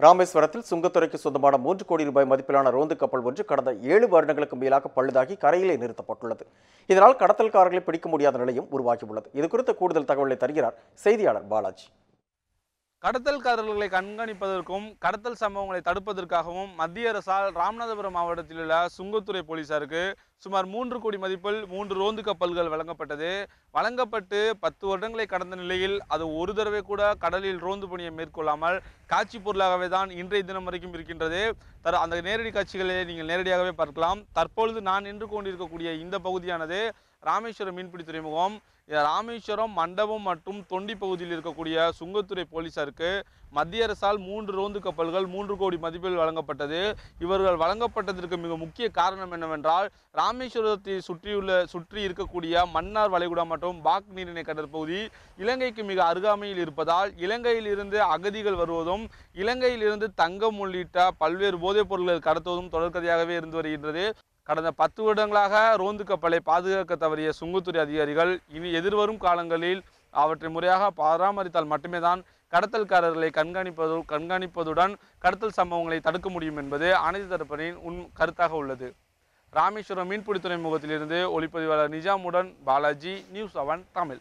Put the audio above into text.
ராமேஸ்வரத்தில் சுங்கத்துறைக்கு சொந்தமான 3 கோடி ரூபாய் மதிப்பிலான ரோந்து கப்பல் ஒன்று கடந்த 7 வருடங்களுக்கு மேலாக பழுதாகி கரையிலே நிறுத்தப்பட்டுள்ளது. இதனால் கடத்தல்காரர்களை பிடிக்க முடியாத நிலையும் உருவாகியுள்ளது. இது குறித்த கூடுதல் தகவலை தருகிறார் செய்தியாளர் பாலாஜி. கடத்தல்காரர்களை கண்காணிப்பதற்கும் கடத்தல் சம்பவங்களை தடுப்பதற்காகவும் மத்திய அரசால் ராமநாதபுரம் மாவட்டத்தில் உள்ள சுங்கத்துறை போலீசாருக்கு சுமார் 3 கோடி மதிப்பில் 3 ரோந்து கப்பல்கள் வழங்கப்பட்டு 10 வருடங்களை கடந்த நிலையில் அது ஒரு தடவை கூட கடலில் ரோந்து பணியை மேற்கொள்ளாமல் காட்சி பொருளாகவே தான் இன்றைய தினம் வரைக்கும் இருக்கின்றது. அந்த நேரடி காட்சிகளை நீங்கள் நேரடியாகவே பார்க்கலாம். தற்பொழுது நான் நின்று கொண்டிருக்கக்கூடிய இந்த பகுதியானது ராமேஸ்வரம் மீன்பிடி துறைமுகம். ராமேஸ்வரம், மண்டபம் மற்றும் தொண்டி பகுதியில் இருக்கக்கூடிய சுங்கத்துறை போலீசாருக்கு மத்திய அரசால் 3 ரோந்து கப்பல்கள் 3 கோடி மதிப்பில் வழங்கப்பட்டது. இவர்கள் வழங்கப்பட்டதற்கு மிக முக்கிய காரணம் என்னவென்றால், ராமேஸ்வரத்தை சுற்றி இருக்கக்கூடிய மன்னார் வளைகுடா மற்றும் பாக் நீரிணை கடற்பகுதி இலங்கைக்கு மிக அருகாமையில் இருப்பதால் இலங்கையில் இருந்து அகதிகள் வருவதும் இலங்கையில் இருந்து தங்கம் உள்ளிட்ட பல்வேறு போதைப் பொருட்கள் கடத்துவதும் தொடர்கதையாகவே இருந்து வருகின்றது. கடந்த 10 வருடங்களாக ரோந்து கப்பலை பாதுகாக்க தவறிய சுங்கத்துறை அதிகாரிகள் இனி எதிர்வரும் காலங்களில் அவற்றை முறையாக பராமரித்தால் மட்டுமே தான் கடத்தல்காரர்களை கண்காணிப்பதுடன் கடத்தல் சம்பவங்களை தடுக்க முடியும் என்பது அனைத்து தரப்பினரின் கருத்தாக உள்ளது. ராமேஸ்வரம் மீன்பிடி துறைமுகத்திலிருந்து ஒளிப்பதிவாளர் நிஜாமுடன் பாலாஜி, நியூஸ் 7 தமிழ்.